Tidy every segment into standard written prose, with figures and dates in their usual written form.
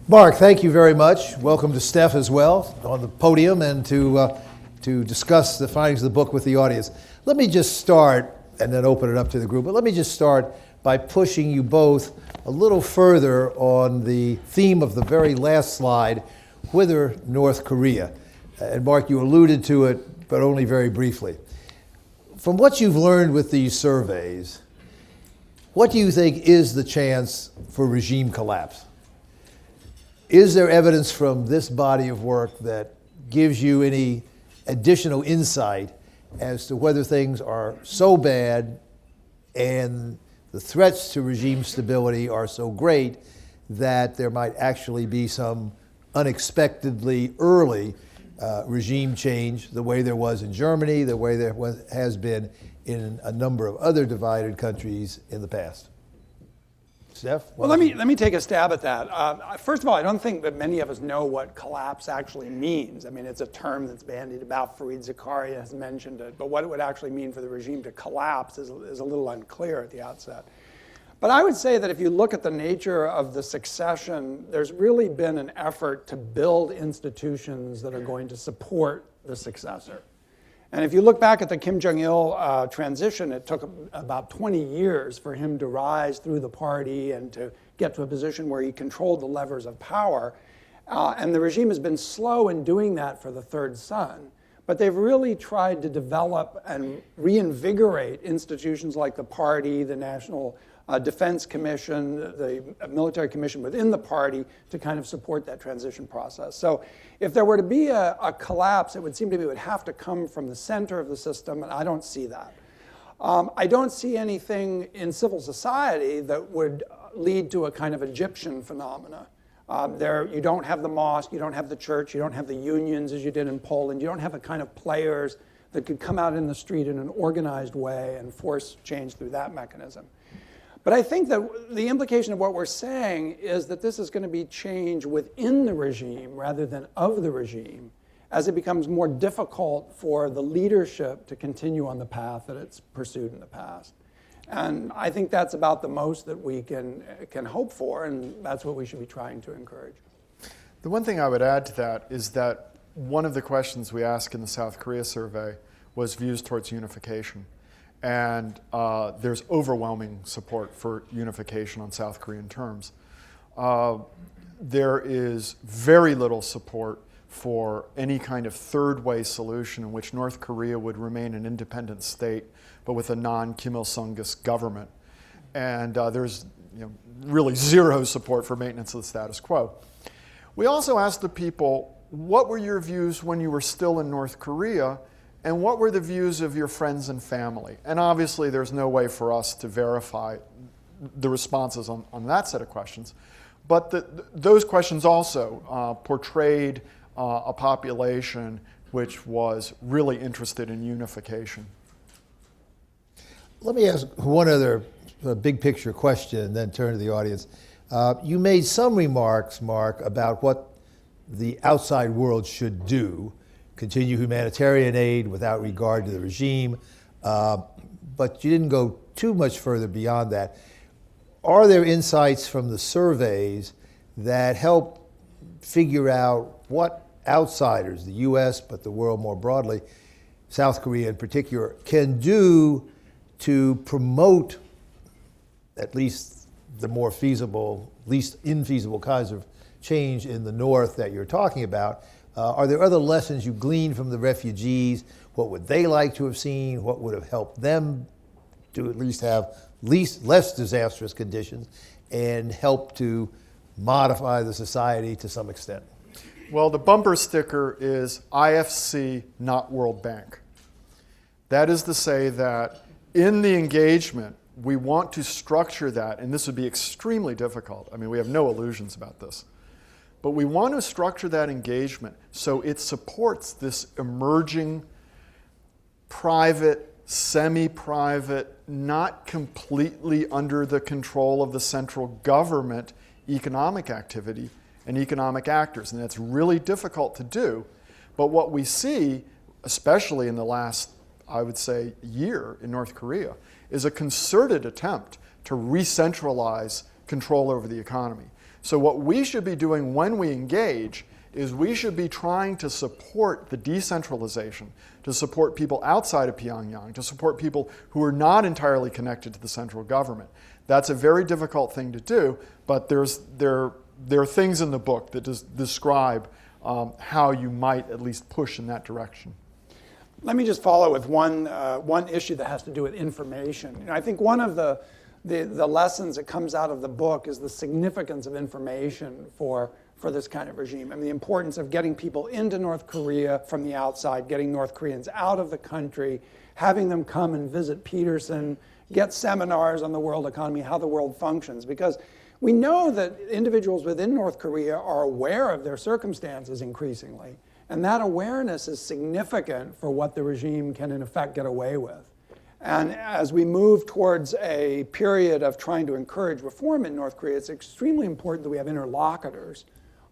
Mark, thank you very much. Welcome to Steph as well on the podium and to discuss the findings of the book with the audience. Let me just start and then open it up to the group, but let me just start by pushing you both a little further on the theme of the very last slide, whither North Korea. And Mark, you alluded to it, but only very briefly. From what you've learned with these surveys, what do you think is the chance for regime collapse? Is there evidence from this body of work that gives you any additional insight as to whether things are so bad and the threats to regime stability are so great that there might actually be some unexpectedly early regime change, the way there was in Germany, the way there has been in a number of other divided countries in the past? Steph? Well, let me take a stab at that. First of all, I don't think that many of us know what collapse actually means. I mean, it's a term that's bandied about. Fareed Zakaria has mentioned it, but what it would actually mean for the regime to collapse is a little unclear at the outset. But I would say that if you look at the nature of the succession, there's really been an effort to build institutions that are going to support the successor. And if you look back at the Kim Jong-il transition, it took about 20 years for him to rise through the party and to get to a position where he controlled the levers of power. And the regime has been slow in doing that for the third son. But they've really tried to develop and reinvigorate institutions like the party, the National Defense Commission, the military commission within the party to kind of support that transition process. So if there were to be a collapse, it would seem to me it would have to come from the center of the system, and I don't see that. I don't see anything in civil society that would lead to a kind of Egyptian phenomena. You don't have the mosque, you don't have the church, you don't have the unions as you did in Poland, you don't have the kind of players that could come out in the street in an organized way and force change through that mechanism. But I think that the implication of what we're saying is that this is going to be change within the regime rather than of the regime, as it becomes more difficult for the leadership to continue on the path that it's pursued in the past. And I think that's about the most that we can hope for, and that's what we should be trying to encourage. The one thing I would add to that is that one of the questions we asked in the South Korea survey was views towards unification. And there's overwhelming support for unification on South Korean terms. There is very little support for any kind of third way solution in which North Korea would remain an independent state, but with a non-Kim Il-sungist government. And there's really zero support for maintenance of the status quo. We also asked the people, what were your views when you were still in North Korea? And what were the views of your friends and family? And obviously, there's no way for us to verify the responses on that set of questions. But those questions also portrayed a population which was really interested in unification. Let me ask one other big picture question and then turn to the audience. You made some remarks, Mark, about what the outside world should do. Continue humanitarian aid without regard to the regime, but you didn't go too much further beyond that. Are there insights from the surveys that help figure out what outsiders, the US, but the world more broadly, South Korea in particular, can do to promote at least the more feasible, least infeasible kinds of change in the North that you're talking about? Are there other lessons you gleaned from the refugees? What would they like to have seen? What would have helped them to at least have less disastrous conditions and help to modify the society to some extent? Well, the bumper sticker is IFC, not World Bank. That is to say that in the engagement, we want to structure that, and this would be extremely difficult. I mean, we have no illusions about this. But we want to structure that engagement so it supports this emerging private, semi-private, not completely under the control of the central government economic activity and economic actors. And that's really difficult to do. But what we see, especially in the last, I would say, year in North Korea, is a concerted attempt to re-centralize control over the economy. So what we should be doing when we engage is we should be trying to support the decentralization, to support people outside of Pyongyang, to support people who are not entirely connected to the central government. That's a very difficult thing to do, but there are things in the book that describe how you might at least push in that direction. Let me just follow with one issue that has to do with information. I think one of the lessons that comes out of the book is the significance of information for this kind of regime. I mean, the importance of getting people into North Korea from the outside, getting North Koreans out of the country, having them come and visit Peterson, get seminars on the world economy, how the world functions. Because we know that individuals within North Korea are aware of their circumstances increasingly. And that awareness is significant for what the regime can, in effect, get away with. And as we move towards a period of trying to encourage reform in North Korea, it's extremely important that we have interlocutors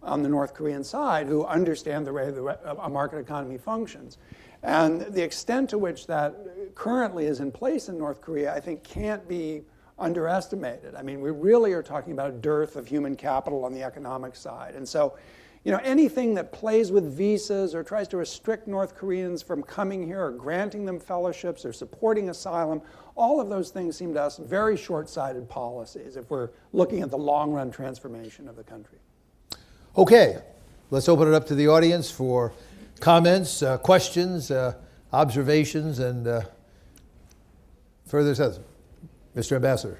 on the North Korean side who understand the way a market economy functions. And the extent to which that currently is in place in North Korea, I think, can't be underestimated. I mean, we really are talking about a dearth of human capital on the economic side. And so, anything that plays with visas or tries to restrict North Koreans from coming here or granting them fellowships or supporting asylum, all of those things seem to us very short-sighted policies if we're looking at the long-run transformation of the country. Okay, let's open it up to the audience for comments, questions, observations, and further assessment. Mr. Ambassador,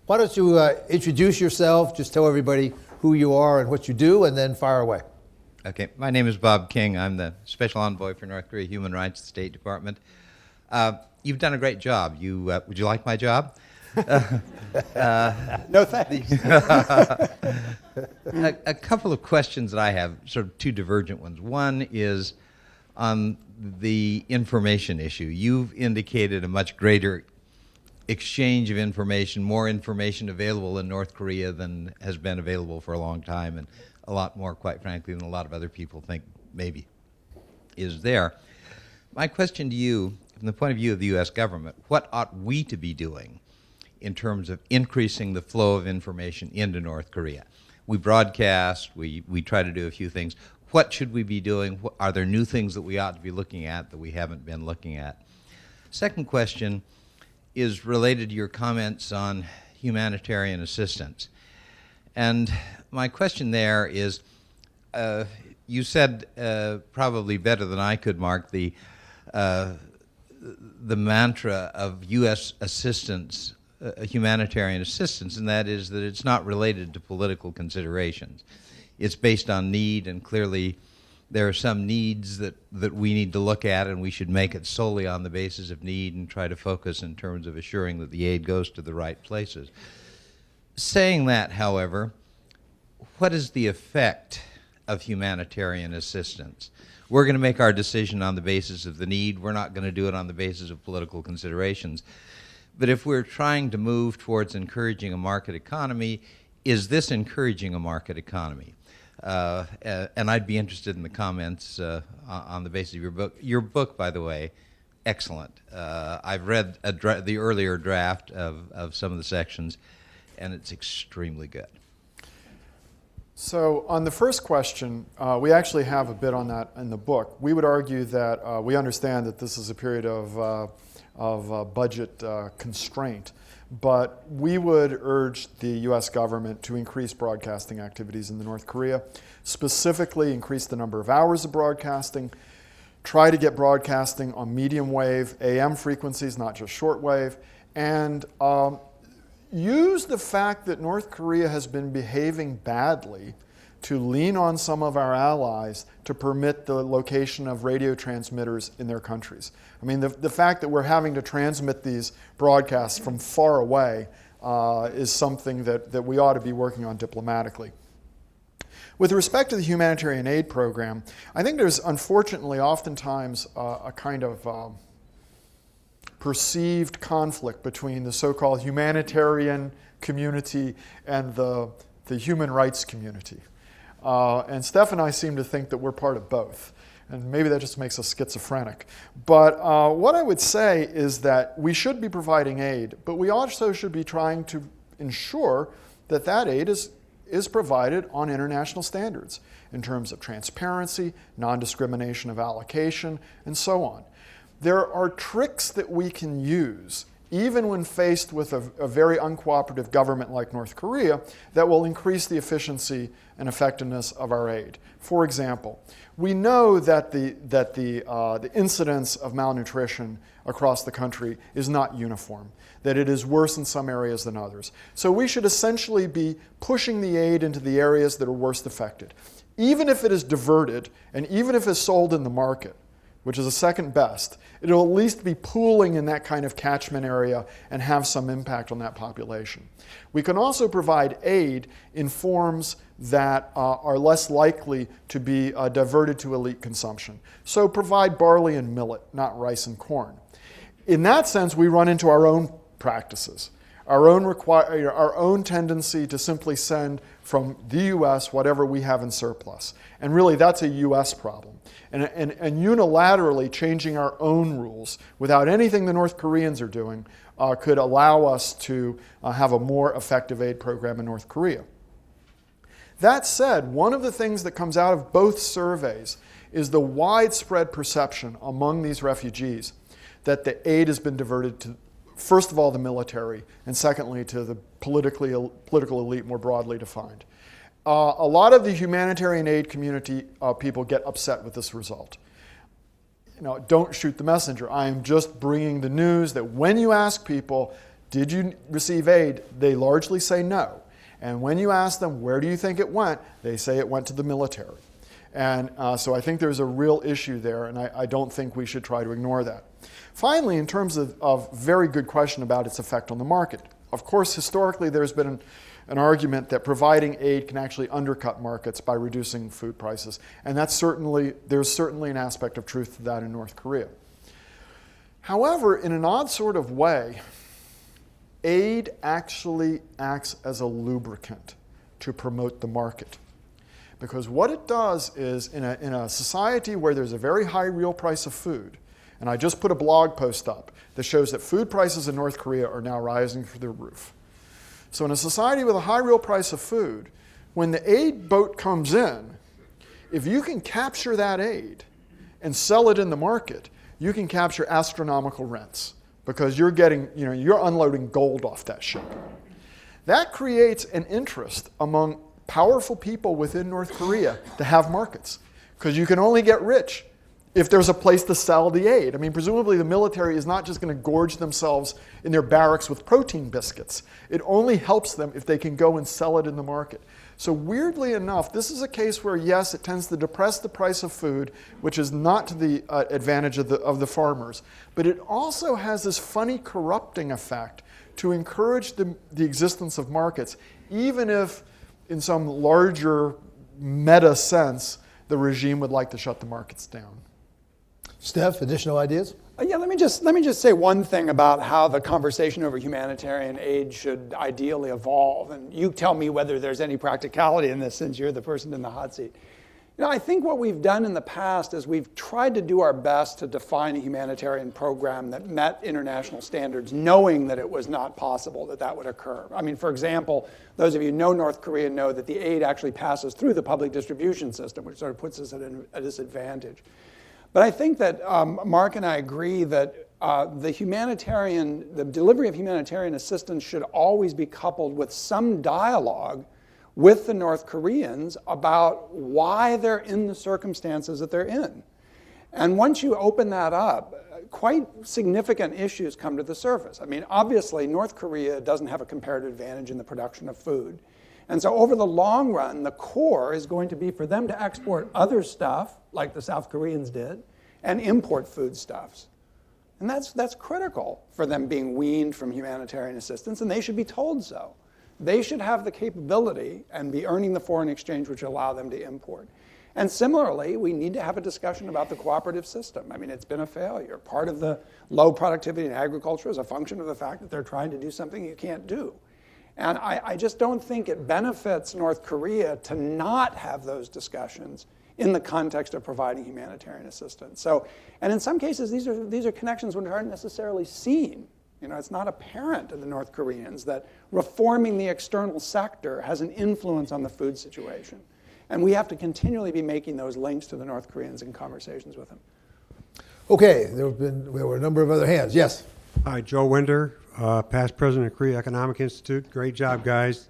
why don't you introduce yourself, just tell everybody who you are and what you do, and then fire away. Okay, my name is Bob King. I'm the Special Envoy for North Korea Human Rights at the State Department. You've done a great job. Would you like my job? No thanks. A couple of questions that I have, sort of two divergent ones. One is on the information issue. You've indicated a much greater exchange of information, more information available in North Korea than has been available for a long time, and a lot more, quite frankly, than a lot of other people think maybe is there. My question to you, from the point of view of the U.S. government, what ought we to be doing in terms of increasing the flow of information into North Korea? We broadcast, we try to do a few things. What should we be doing? Are there new things that we ought to be looking at that we haven't been looking at? Second question is related to your comments on humanitarian assistance. And my question there is, you said probably better than I could, Mark, the mantra of U.S. assistance, humanitarian assistance, and that is that it's not related to political considerations. It's based on need, and clearly there are some needs that we need to look at, and we should make it solely on the basis of need and try to focus in terms of assuring that the aid goes to the right places. Saying that, however, what is the effect of humanitarian assistance? We're going to make our decision on the basis of the need. We're not going to do it on the basis of political considerations. But if we're trying to move towards encouraging a market economy, is this encouraging a market economy? And I'd be interested in the comments on the basis of your book. Your book, by the way, excellent. I've read the earlier draft of some of the sections, and it's extremely good. So on the first question, we actually have a bit on that in the book. We would argue that we understand that this is a period of budget constraint, but we would urge the U.S. government to increase broadcasting activities in North Korea, specifically increase the number of hours of broadcasting, try to get broadcasting on medium wave AM frequencies, not just short wave, and use the fact that North Korea has been behaving badly to lean on some of our allies to permit the location of radio transmitters in their countries. I mean, the fact that we're having to transmit these broadcasts from far away is something that we ought to be working on diplomatically. With respect to the humanitarian aid program, I think there's unfortunately oftentimes a kind of perceived conflict between the so-called humanitarian community and the human rights community. And Stephan and I seem to think that we're part of both. And maybe that just makes us schizophrenic. But what I would say is that we should be providing aid, but we also should be trying to ensure that that aid is provided on international standards in terms of transparency, non-discrimination of allocation, and so on. There are tricks that we can use, even when faced with a very uncooperative government like North Korea, that will increase the efficiency and effectiveness of our aid. For example, we know that the incidence of malnutrition across the country is not uniform, that it is worse in some areas than others. So we should essentially be pushing the aid into the areas that are worst affected. Even if it is diverted, and even if it's sold in the market, which is the second best, it'll at least be pooling in that kind of catchment area and have some impact on that population. We can also provide aid in forms that are less likely to be diverted to elite consumption. So provide barley and millet, not rice and corn. In that sense, we run into our own practices, our own tendency to simply send from the U.S. whatever we have in surplus. And really, that's a U.S. problem. And unilaterally changing our own rules without anything the North Koreans are doing could allow us to have a more effective aid program in North Korea. That said, one of the things that comes out of both surveys is the widespread perception among these refugees that the aid has been diverted to, first of all, the military, and secondly, to the political elite more broadly defined. A lot of the humanitarian aid community people get upset with this result. Don't shoot the messenger. I am just bringing the news that when you ask people, did you receive aid, they largely say no. And when you ask them, where do you think it went, they say it went to the military. And so I think there's a real issue there, and I don't think we should try to ignore that. Finally, in terms of very good question about its effect on the market, of course, historically there's been an argument that providing aid can actually undercut markets by reducing food prices. And there's certainly an aspect of truth to that in North Korea. However, in an odd sort of way, aid actually acts as a lubricant to promote the market. Because what it does is, in a society where there's a very high real price of food, and I just put a blog post up that shows that food prices in North Korea are now rising through the roof. So in a society with a high real price of food, when the aid boat comes in, if you can capture that aid and sell it in the market, you can capture astronomical rents because you're unloading gold off that ship. That creates an interest among powerful people within North Korea to have markets, because you can only get rich if there's a place to sell the aid. I mean, presumably the military is not just going to gorge themselves in their barracks with protein biscuits. It only helps them if they can go and sell it in the market. So weirdly enough, this is a case where, yes, it tends to depress the price of food, which is not to the advantage of the farmers, but it also has this funny corrupting effect to encourage the existence of markets, even if in some larger meta sense, the regime would like to shut the markets down. Steph, additional ideas? Yeah, let me just say one thing about how the conversation over humanitarian aid should ideally evolve. And you tell me whether there's any practicality in this, since you're the person in the hot seat. I think what we've done in the past is we've tried to do our best to define a humanitarian program that met international standards, knowing that it was not possible that would occur. I mean, for example, those of you who know North Korea know that the aid actually passes through the public distribution system, which sort of puts us at a disadvantage. But I think that Mark and I agree that the delivery of humanitarian assistance should always be coupled with some dialogue with the North Koreans about why they're in the circumstances that they're in. And once you open that up, quite significant issues come to the surface. I mean, obviously, North Korea doesn't have a comparative advantage in the production of food. And so over the long run, the core is going to be for them to export other stuff, like the South Koreans did, and import foodstuffs. And that's critical for them being weaned from humanitarian assistance, and they should be told so. They should have the capability and be earning the foreign exchange which allow them to import. And similarly, we need to have a discussion about the cooperative system. I mean, it's been a failure. Part of the low productivity in agriculture is a function of the fact that they're trying to do something you can't do. And I just don't think it benefits North Korea to not have those discussions in the context of providing humanitarian assistance. So, and in some cases, these are connections which aren't necessarily seen It's not apparent to the North Koreans that reforming the external sector has an influence on the food situation. And we have to continually be making those links to the North Koreans in conversations with them. Okay, there were a number of other hands. Yes. Hi, Joe Winder, past president of Korea Economic Institute. Great job, guys.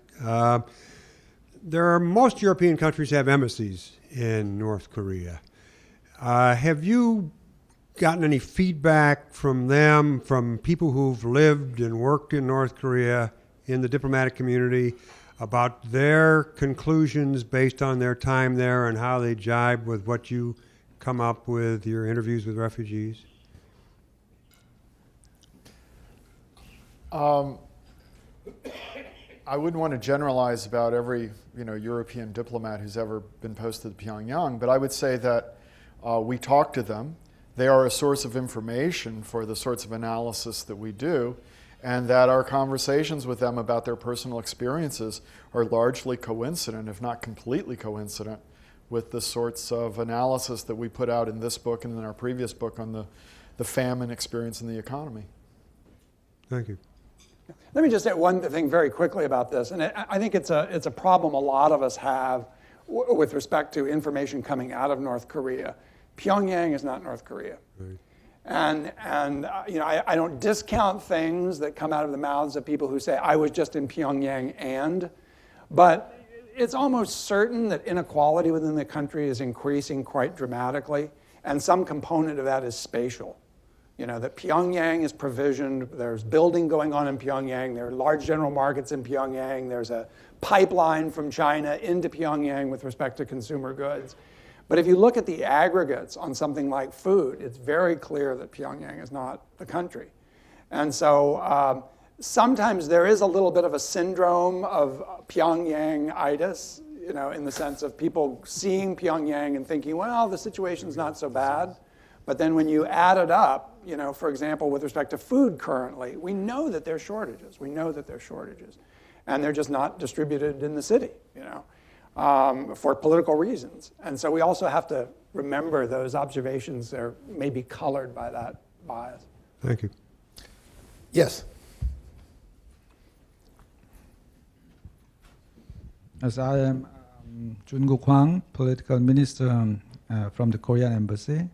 Most European countries have embassies in North Korea. Have you gotten any feedback from them, from people who've lived and worked in North Korea in the diplomatic community, about their conclusions based on their time there and how they jibe with what you come up with your interviews with refugees? I wouldn't want to generalize about every European diplomat who's ever been posted to Pyongyang, but I would say that we talk to them. They are a source of information for the sorts of analysis that we do, and that our conversations with them about their personal experiences are largely coincident, if not completely coincident, with the sorts of analysis that we put out in this book and in our previous book on the famine experience in the economy. Thank you. Let me just say one thing very quickly about this, and I think it's a problem a lot of us have with respect to information coming out of North Korea. Pyongyang is not North Korea. Right. And I don't discount things that come out of the mouths of people who say, I was just in Pyongyang but it's almost certain that inequality within the country is increasing quite dramatically, and some component of that is spatial. That Pyongyang is provisioned, there's building going on in Pyongyang, there are large general markets in Pyongyang, there's a pipeline from China into Pyongyang with respect to consumer goods. But if you look at the aggregates on something like food, it's very clear that Pyongyang is not the country. And so sometimes there is a little bit of a syndrome of Pyongyang-itis, in the sense of people seeing Pyongyang and thinking, well, the situation's not so bad. But then when you add it up, for example, with respect to food currently, we know that there are shortages. And they're just not distributed in the city, for political reasons. And so we also have to remember those observations may be colored by that bias. Thank you. Yes. As I am Jun-Guk Hwang, political minister from the Korean embassy.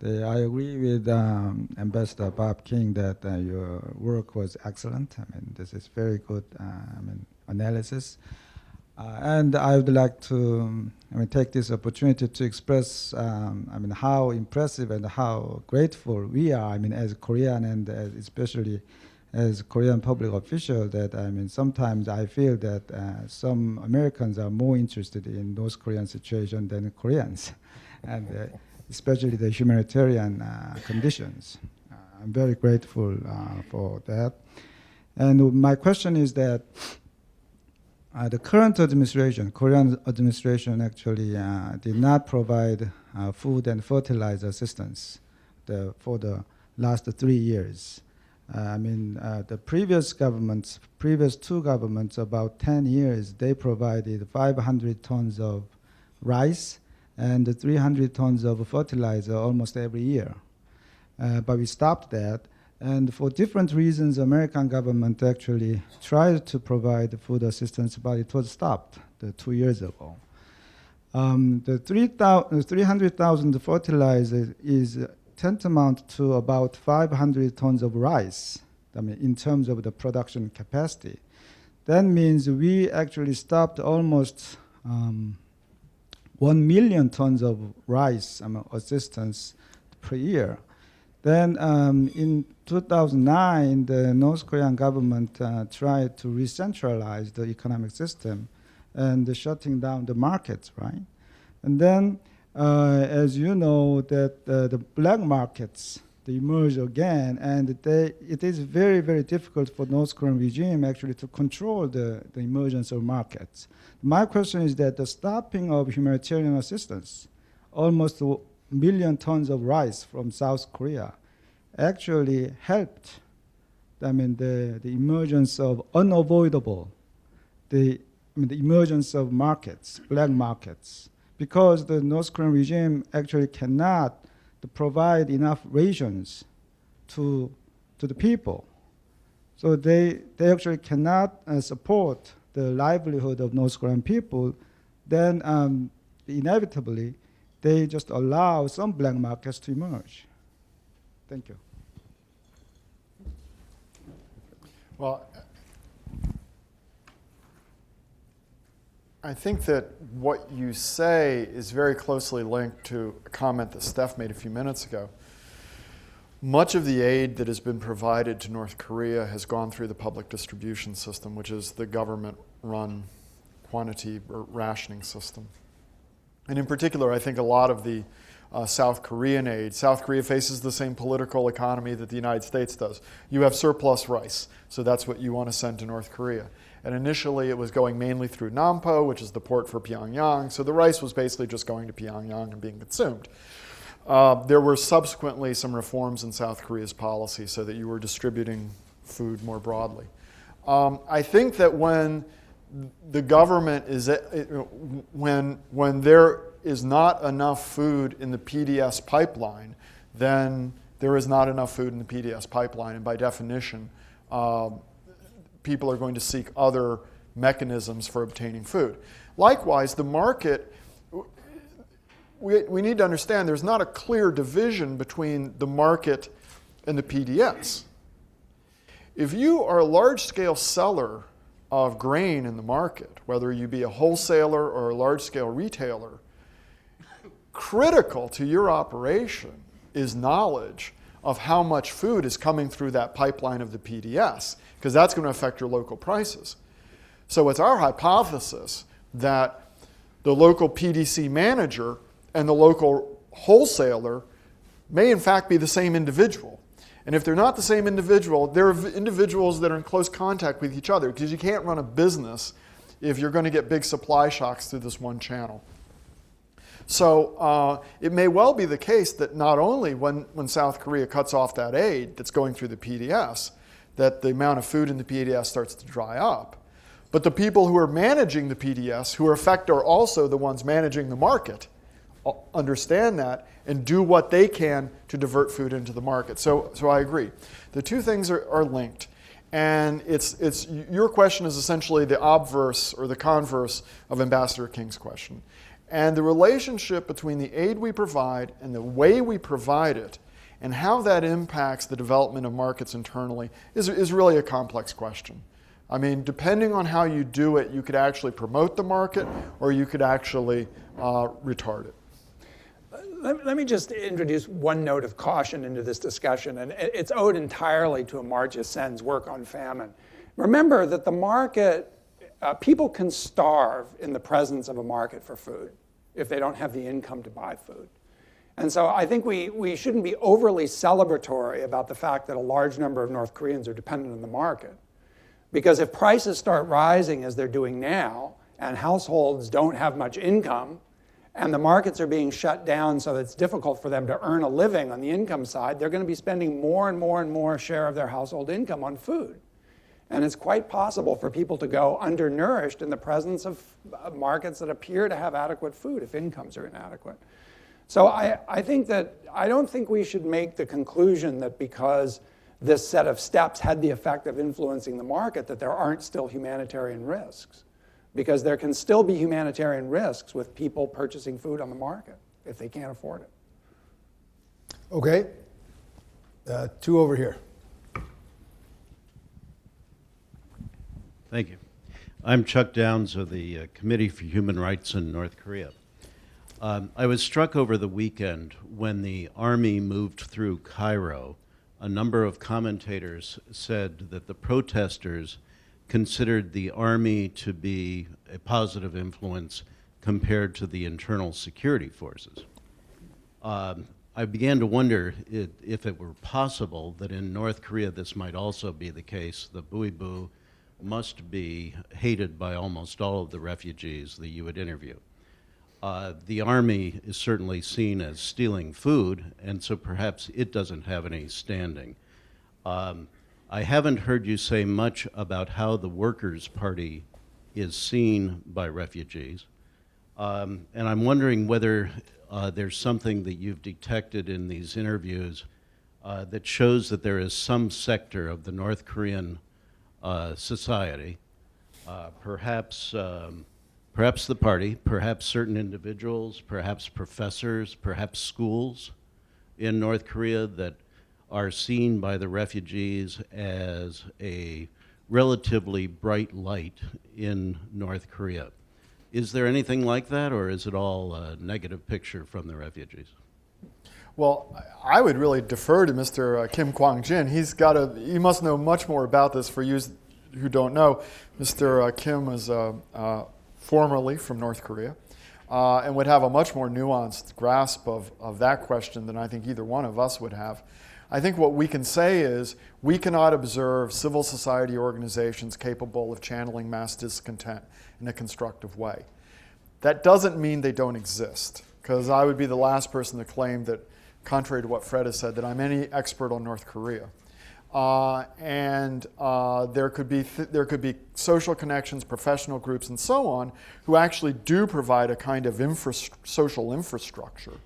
I agree with Ambassador Bob King that your work was excellent. This is very good analysis. And I would like to take this opportunity to express how impressive and how grateful we are as Korean and especially as Korean public official that sometimes I feel that some Americans are more interested in North Korean situation than Koreans, and especially the humanitarian conditions. I'm very grateful for that. And my question is that the current administration, Korean administration, actually did not provide food and fertilizer assistance for the last 3 years. The previous two governments, about 10 years, they provided 500 tons of rice and 300 tons of fertilizer almost every year. But we stopped that. And for different reasons, American government actually tried to provide food assistance, but it was stopped 2 years ago. The 300,000 fertilizer is tantamount to about 500 tons of rice, in terms of the production capacity. That means we actually stopped almost 1 million tons of rice assistance per year. Then in 2009, the North Korean government tried to re-centralize the economic system and shutting down the markets, right? And then, as you know, that the black markets, they emerge again, and it is very, very difficult for North Korean regime actually to control the emergence of markets. My question is that the stopping of humanitarian assistance, almost 1 million tons of rice from South Korea, actually helped the emergence of unavoidable, the emergence of markets, black markets, because the North Korean regime actually cannot provide enough rations to the people. So they actually cannot support the livelihood of North Korean people. Then inevitably, they just allow some black markets to emerge. Thank you. Well, I think that what you say is very closely linked to a comment that Steph made a few minutes ago. Much of the aid that has been provided to North Korea has gone through the public distribution system, which is the government-run quantity or rationing system. And in particular, I think a lot of the South Korean aid, South Korea faces the same political economy that the United States does. You have surplus rice, so that's what you want to send to North Korea. And initially it was going mainly through Nampo, which is the port for Pyongyang, so the rice was basically just going to Pyongyang and being consumed. There were subsequently some reforms in South Korea's policy so that you were distributing food more broadly. I think that when the government is, when there is not enough food in the PDS pipeline, then there is not enough food in the PDS pipeline, and by definition, people are going to seek other mechanisms for obtaining food. Likewise, the market, we need to understand there's not a clear division between the market and the PDS. If you are a large-scale seller of grain in the market, whether you be a wholesaler or a large-scale retailer, critical to your operation is knowledge of how much food is coming through that pipeline of the PDS, because that's going to affect your local prices. So it's our hypothesis that the local PDC manager and the local wholesaler may in fact be the same individual. And if they're not the same individual, they're individuals that are in close contact with each other, because you can't run a business if you're going to get big supply shocks through this one channel. So it may well be the case that not only when South Korea cuts off that aid that's going through the PDS, that the amount of food in the PDS starts to dry up, but the people who are managing the PDS, who in effect are also the ones managing the market, understand that and do what they can to divert food into the market. So I agree. The two things are linked. And it's your question is essentially the obverse or the converse of Ambassador King's question. And the relationship between the aid we provide and the way we provide it and how that impacts the development of markets internally is really a complex question. I mean, depending on how you do it, you could actually promote the market or you could actually retard it. Let me just introduce one note of caution into this discussion, and it's owed entirely to Amartya Sen's work on famine. Remember that the market, people can starve in the presence of a market for food if they don't have the income to buy food. And so I think we shouldn't be overly celebratory about the fact that a large number of North Koreans are dependent on the market. Because if prices start rising as they're doing now, and households don't have much income, and the markets are being shut down so that it's difficult for them to earn a living on the income side, they're going to be spending more and more and more share of their household income on food. And it's quite possible for people to go undernourished in the presence of markets that appear to have adequate food if incomes are inadequate. So I think that I don't think we should make the conclusion that because this set of steps had the effect of influencing the market that there aren't still humanitarian risks. Because there can still be humanitarian risks with people purchasing food on the market if they can't afford it. Okay. Two over here. Thank you. I'm Chuck Downs of the Committee for Human Rights in North Korea. I was struck over the weekend when the army moved through Cairo. A number of commentators said that the protesters considered the army to be a positive influence compared to the internal security forces. I began to wonder if it were possible that in North Korea this might also be the case. The Buibu must be hated by almost all of the refugees that you would interview. The army is certainly seen as stealing food, and so perhaps it doesn't have any standing. I haven't heard you say much about how the Workers' Party is seen by refugees. And I'm wondering whether there's something that you've detected in these interviews that shows that there is some sector of the North Korean society, perhaps the party, perhaps certain individuals, perhaps professors, perhaps schools in North Korea that are seen by the refugees as a relatively bright light in North Korea. Is there anything like that, or is it all a negative picture from the refugees? Well, I would really defer to Mr. Kim Kwang-jin. He must know much more about this. For you who don't know, Mr. Kim is formerly from North Korea and would have a much more nuanced grasp of that question than I think either one of us would have. I think what we can say is we cannot observe civil society organizations capable of channeling mass discontent in a constructive way. That doesn't mean they don't exist, because I would be the last person to claim that, contrary to what Fred has said, that I'm any expert on North Korea. There could be social connections, professional groups, and so on, who actually do provide a kind of social infrastructure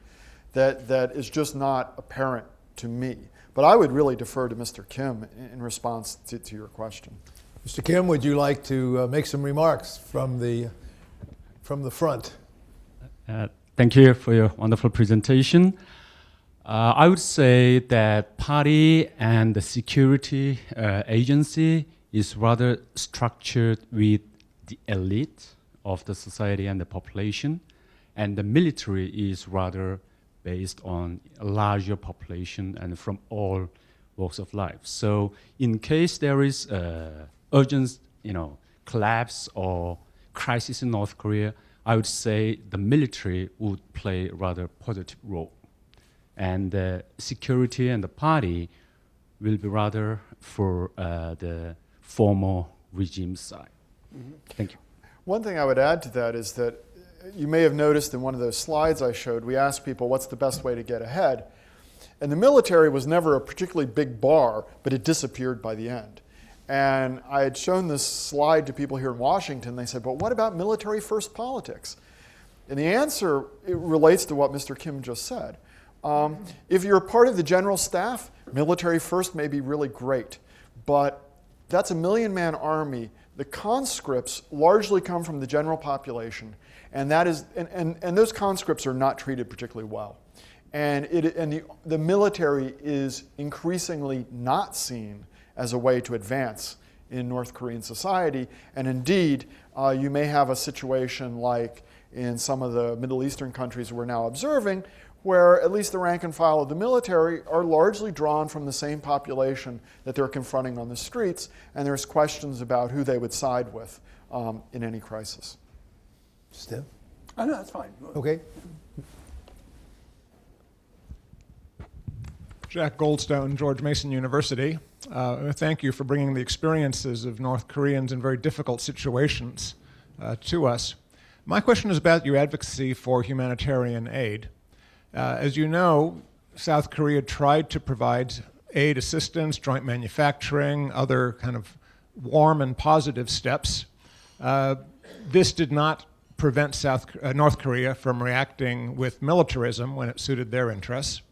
that is just not apparent to me. But I would really defer to Mr. Kim in response to your question. Mr. Kim, would you like to make some remarks from the front? Thank you for your wonderful presentation. I would say that party and the security agency is rather structured with the elite of the society and the population, and the military is rather based on a larger population and from all walks of life. So in case there is urgent, collapse or crisis in North Korea, I would say the military would play a rather positive role. And the security and the party will be rather for the former regime side. Mm-hmm. Thank you. One thing I would add to that is that you may have noticed in one of those slides I showed, we asked people what's the best way to get ahead. And the military was never a particularly big bar, but it disappeared by the end. And I had shown this slide to people here in Washington. They said, but what about military first politics? And the answer, it relates to what Mr. Kim just said. If you're part of the general staff, military first may be really great, but that's a million-man army. The conscripts largely come from the general population, and those conscripts are not treated particularly well. And the military is increasingly not seen as a way to advance in North Korean society. And indeed, you may have a situation like in some of the Middle Eastern countries we're now observing, where at least the rank and file of the military are largely drawn from the same population that they're confronting on the streets, and there's questions about who they would side with in any crisis. Steph? Oh, no, that's fine. Okay. Jack Goldstone, George Mason University. Thank you for bringing the experiences of North Koreans in very difficult situations to us. My question is about your advocacy for humanitarian aid. As you know, South Korea tried to provide aid assistance, joint manufacturing, other kind of warm and positive steps. This did not prevent North Korea from reacting with militarism when it suited their interests.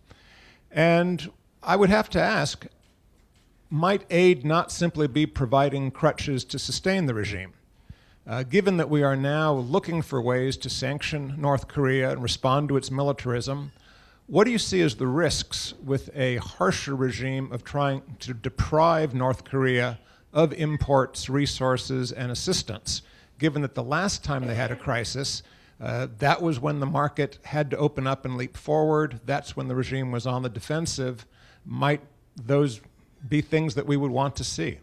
And I would have to ask, might aid not simply be providing crutches to sustain the regime? Given that we are now looking for ways to sanction North Korea and respond to its militarism, what do you see as the risks with a harsher regime of trying to deprive North Korea of imports, resources, and assistance, given that the last time they had a crisis, that was when the market had to open up and leap forward. That's when the regime was on the defensive. Might those be things that we would want to see?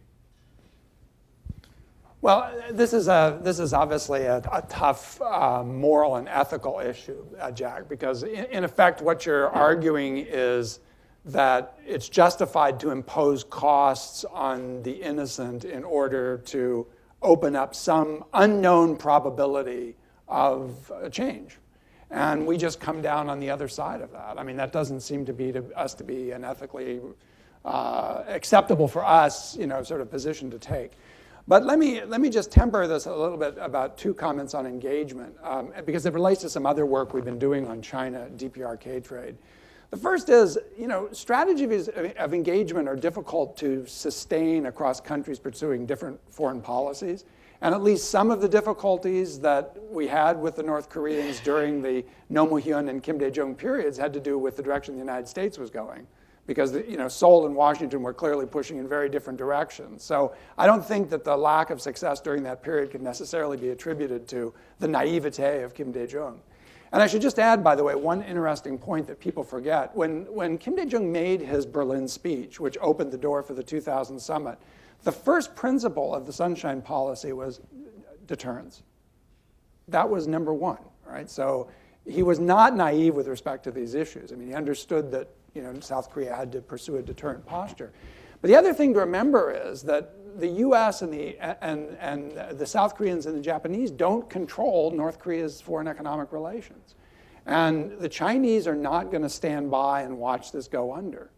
Well, this is obviously a tough moral and ethical issue, Jack, because in effect what you're arguing is that it's justified to impose costs on the innocent in order to open up some unknown probability of a change. And we just come down on the other side of that. I mean, that doesn't seem to be us to be an ethically acceptable for us, sort of position to take. But let me just temper this a little bit about two comments on engagement, because it relates to some other work we've been doing on China, DPRK trade. The first is, strategies of engagement are difficult to sustain across countries pursuing different foreign policies. And at least some of the difficulties that we had with the North Koreans during the Roh Moo-hyun and Kim Dae-jung periods had to do with the direction the United States was going. Because Seoul and Washington were clearly pushing in very different directions. So I don't think that the lack of success during that period can necessarily be attributed to the naivete of Kim Dae-jung. And I should just add, by the way, one interesting point that people forget. When Kim Dae-jung made his Berlin speech, which opened the door for the 2000 summit, the first principle of the Sunshine Policy was deterrence. That was number one, right? So he was not naive with respect to these issues. I mean, he understood that South Korea had to pursue a deterrent posture. But the other thing to remember is that the U.S. and the South Koreans and the Japanese don't control North Korea's foreign economic relations. And the Chinese are not going to stand by and watch this go under.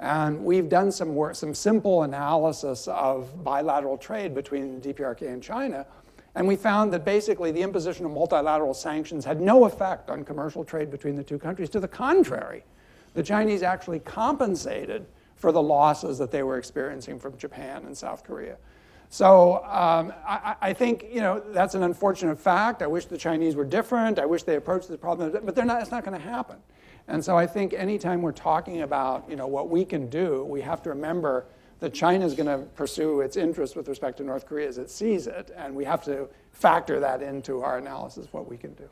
And we've done some simple analysis of bilateral trade between the DPRK and China. And we found that basically the imposition of multilateral sanctions had no effect on commercial trade between the two countries. To the contrary, the Chinese actually compensated for the losses that they were experiencing from Japan and South Korea. So I think that's an unfortunate fact. I wish the Chinese were different. I wish they approached the problem, but they're not. It's not going to happen. And so I think anytime we're talking about what we can do, we have to remember that China is going to pursue its interests with respect to North Korea as it sees it, and we have to factor that into our analysis of what we can do.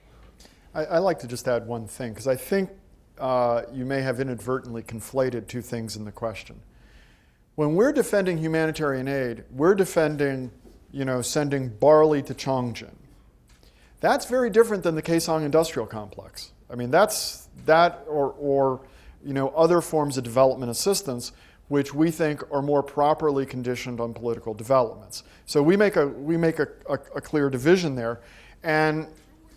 I'd like to just add one thing, because I think you may have inadvertently conflated two things in the question. When we're defending humanitarian aid, we're defending, sending barley to Chongjin. That's very different than the Kaesong industrial complex. I mean, that's that or other forms of development assistance, which we think are more properly conditioned on political developments. So we make a clear division there, and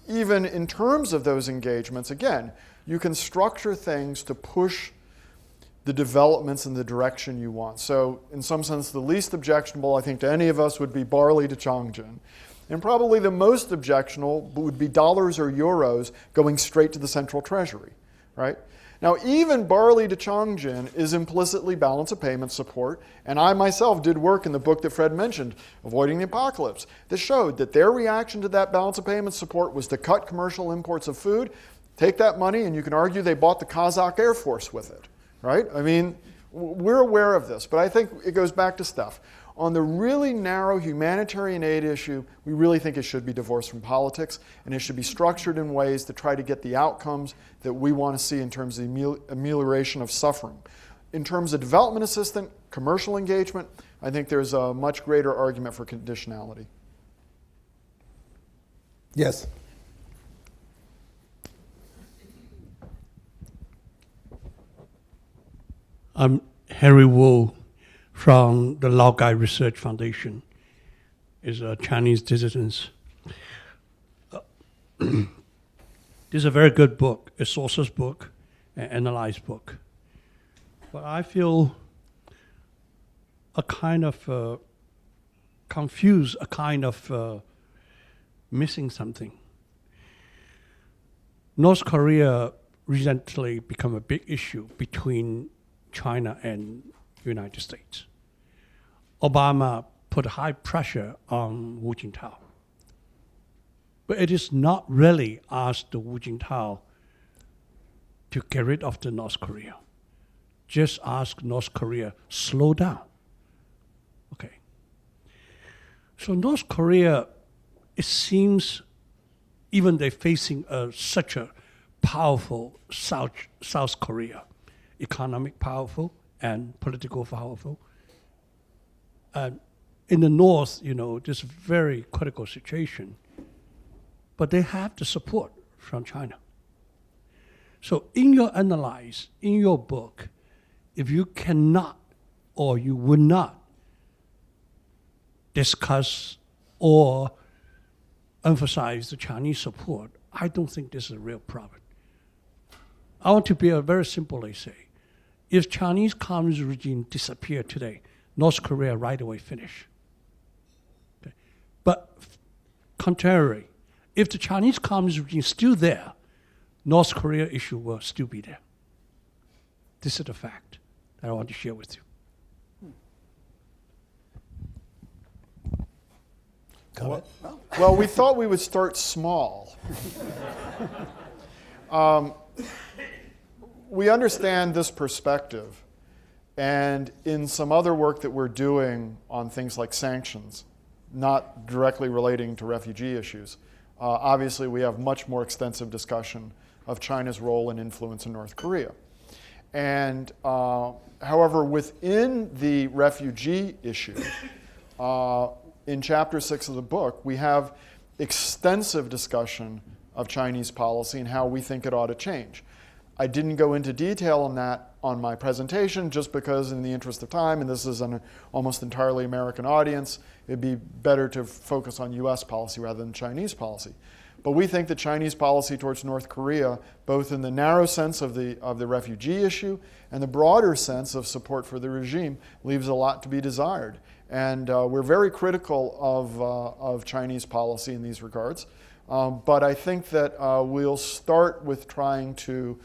even in terms of those engagements, again, you can structure things to push the developments in the direction you want. So in some sense, the least objectionable, I think, to any of us would be barley to Chongjin. And probably the most objectionable would be dollars or euros going straight to the central treasury, right? Now, even barley to Chongjin is implicitly balance of payment support, and I myself did work in the book that Fred mentioned, Avoiding the Apocalypse, that showed that their reaction to that balance of payment support was to cut commercial imports of food, take that money, and you can argue they bought the Kazakh Air Force with it, right? I mean, we're aware of this, but I think it goes back to Steph. On the really narrow humanitarian aid issue, we really think it should be divorced from politics, and it should be structured in ways to try to get the outcomes that we want to see in terms of amelioration of suffering. In terms of development assistance, commercial engagement, I think there's a much greater argument for conditionality. Yes. I'm Harry Wu from the Laogai Research Foundation. Is a Chinese dissident. This is a very good book, a sources book, an analyzed book. But I feel a kind of confused, a kind of missing something. North Korea recently become a big issue between China and United States. Obama put high pressure on Wu Jintao. But it is not really asked the Wu Jintao to get rid of the North Korea. Just ask North Korea, slow down. Okay. So North Korea, it seems, even they're facing such a powerful South Korea, economic powerful and political powerful. In the North, this very critical situation, but they have the support from China. So in your analysis, in your book, if you cannot or you would not discuss or emphasize the Chinese support, I don't think this is a real problem. I want to be very simply say, if Chinese communist regime disappear today, North Korea right away finish. Okay. But contrary, if the Chinese communist regime is still there, North Korea issue will still be there. This is the fact that I want to share with you. Comment? Well, we thought we would start small. We understand this perspective, and in some other work that we're doing on things like sanctions, not directly relating to refugee issues, obviously we have much more extensive discussion of China's role and influence in North Korea. And however, within the refugee issue, in chapter 6 of the book, we have extensive discussion of Chinese policy and how we think it ought to change. I didn't go into detail on that on my presentation just because in the interest of time, and this is an almost entirely American audience, it'd be better to focus on US policy rather than Chinese policy. But we think that Chinese policy towards North Korea, both in the narrow sense of the refugee issue and the broader sense of support for the regime, leaves a lot to be desired. And we're very critical of Chinese policy in these regards. But I think that we'll start with trying to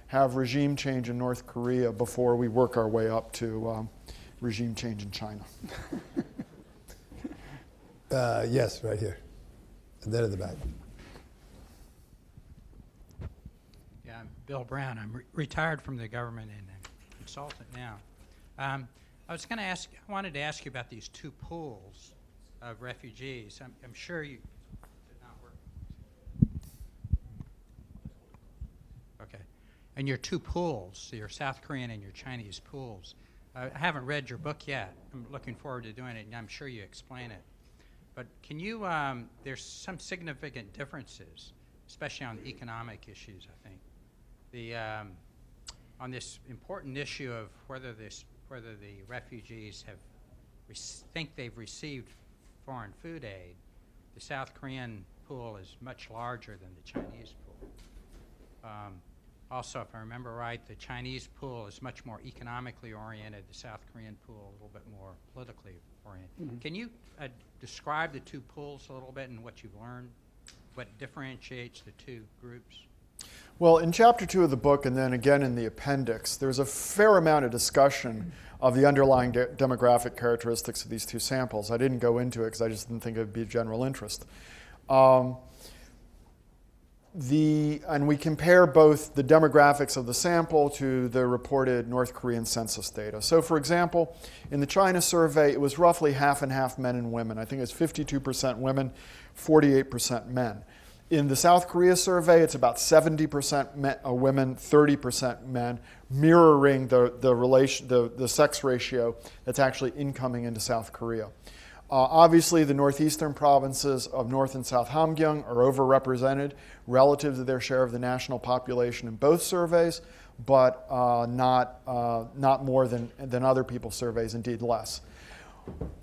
have regime change in North Korea before we work our way up to regime change in China. Yes, right here. And then in the back. Yeah, I'm Bill Brown. I'm retired from the government and a consultant now. I wanted to ask you about these two pools of refugees. I'm sure you did not work. Okay. And your two pools, your South Korean and your Chinese pools. I haven't read your book yet. I'm looking forward to doing it, and I'm sure you explain it. But can you, there's some significant differences, especially on the economic issues, I think. On this important issue of whether the refugees think they've received foreign food aid, the South Korean pool is much larger than the Chinese pool. Also, if I remember right, the Chinese pool is much more economically oriented, the South Korean pool a little bit more politically oriented. Mm-hmm. Can you describe the two pools a little bit and what you've learned, what differentiates the two groups? Well, in chapter 2 of the book, and then again in the appendix, there's a fair amount of discussion of the underlying demographic characteristics of these two samples. I didn't go into it because I just didn't think it would be of general interest. And we compare both the demographics of the sample to the reported North Korean census data. So for example, in the China survey, it was roughly half and half men and women. I think it's 52% women, 48% men. In the South Korea survey, it's about 70% women, 30% men, mirroring the sex ratio that's actually incoming into South Korea. Obviously, the northeastern provinces of North and South Hamgyong are overrepresented relative to their share of the national population in both surveys, but not more than other people's surveys, indeed less.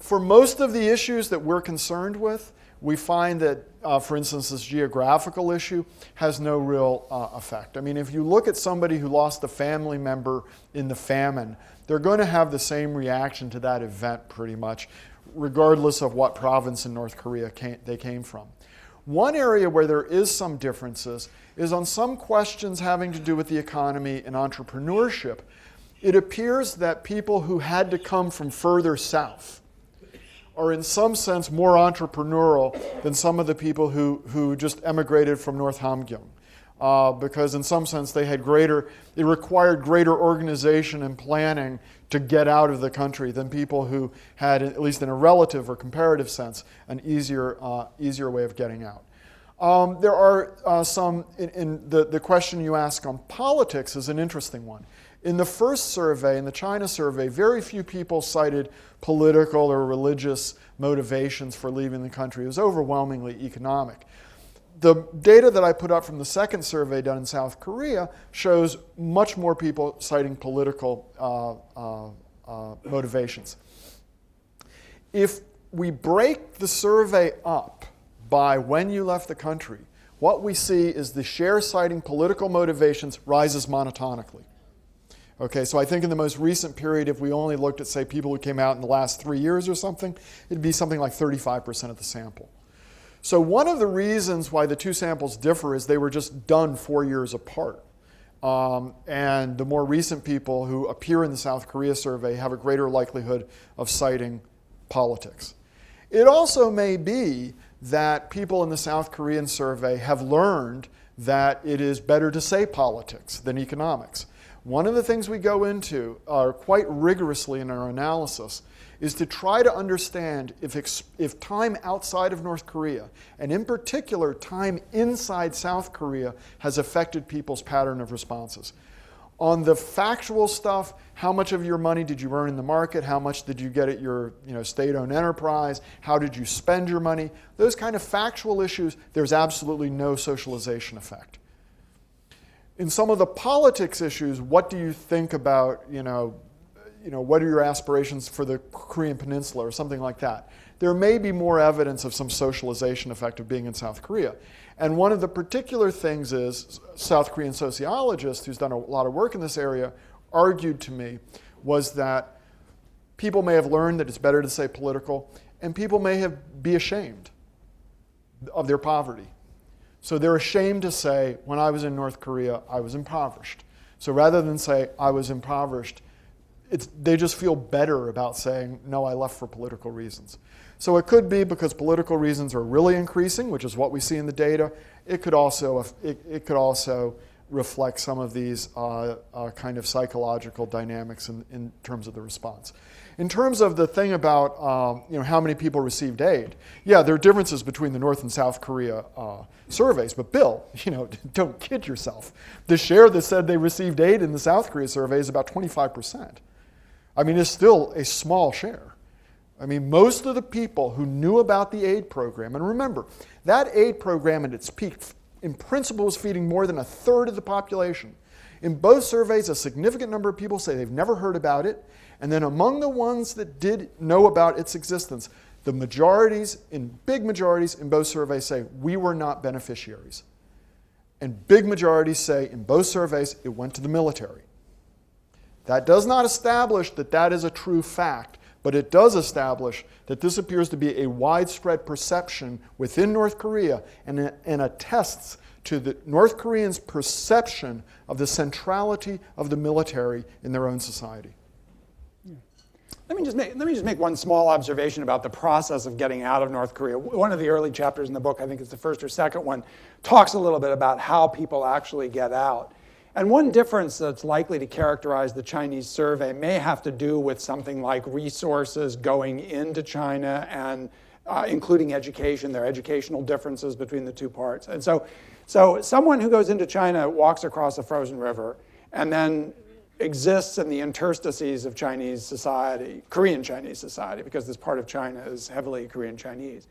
For most of the issues that we're concerned with, we find that, for instance, this geographical issue has no real effect. I mean, if you look at somebody who lost a family member in the famine, they're going to have the same reaction to that event pretty much, regardless of what province in North Korea they came from. One area where there is some differences is on some questions having to do with the economy and entrepreneurship. It appears that people who had to come from further south are in some sense more entrepreneurial than some of the people who just emigrated from North Hamgyong. Because in some sense it required greater organization and planning to get out of the country than people who had, at least in a relative or comparative sense, an easier way of getting out. There are some, the question you ask on politics is an interesting one. In the first survey, in the China survey, very few people cited political or religious motivations for leaving the country. It was overwhelmingly economic. The data that I put up from the second survey done in South Korea shows much more people citing political motivations. If we break the survey up by when you left the country, what we see is the share citing political motivations rises monotonically. Okay, so I think in the most recent period, if we only looked at, say, people who came out in the last 3 years or something, it'd be something like 35% of the sample. So one of the reasons why the two samples differ is they were just done 4 years apart. And the more recent people who appear in the South Korea survey have a greater likelihood of citing politics. It also may be that people in the South Korean survey have learned that it is better to say politics than economics. One of the things we go into quite rigorously in our analysis is to try to understand if time outside of North Korea, and in particular time inside South Korea, has affected people's pattern of responses. On the factual stuff, how much of your money did you earn in the market? How much did you get at your state-owned enterprise? How did you spend your money? Those kind of factual issues, there's absolutely no socialization effect. In some of the politics issues, what do you think about, what are your aspirations for the Korean Peninsula or something like that? There may be more evidence of some socialization effect of being in South Korea. And one of the particular things is, South Korean sociologist who's done a lot of work in this area argued to me, was that people may have learned that it's better to say political, and people may be ashamed of their poverty. So they're ashamed to say, when I was in North Korea, I was impoverished. So rather than say, I was impoverished, they just feel better about saying, no, I left for political reasons. So it could be because political reasons are really increasing, which is what we see in the data. It could also reflect some of these kind of psychological dynamics in terms of the response. In terms of the thing about how many people received aid, yeah, there are differences between the North and South Korea surveys, but Bill, don't kid yourself. The share that said they received aid in the South Korea survey is about 25%. I mean, it's still a small share. I mean, most of the people who knew about the aid program, and remember, that aid program at its peak, in principle, was feeding more than a third of the population. In both surveys, a significant number of people say they've never heard about it, and then among the ones that did know about its existence, the big majorities in both surveys say, we were not beneficiaries. And big majorities say, in both surveys, it went to the military. That does not establish that that is a true fact, but it does establish that this appears to be a widespread perception within North Korea and attests to the North Koreans' perception of the centrality of the military in their own society. Let me just make one small observation about the process of getting out of North Korea. One of the early chapters in the book, I think it's the first or second one, talks a little bit about how people actually get out. And one difference that's likely to characterize the Chinese survey may have to do with something like resources going into China and including education. There are educational differences between the two parts. And so someone who goes into China walks across a frozen river and then exists in the interstices of Chinese society, Korean Chinese society, because this part of China is heavily Korean Chinese.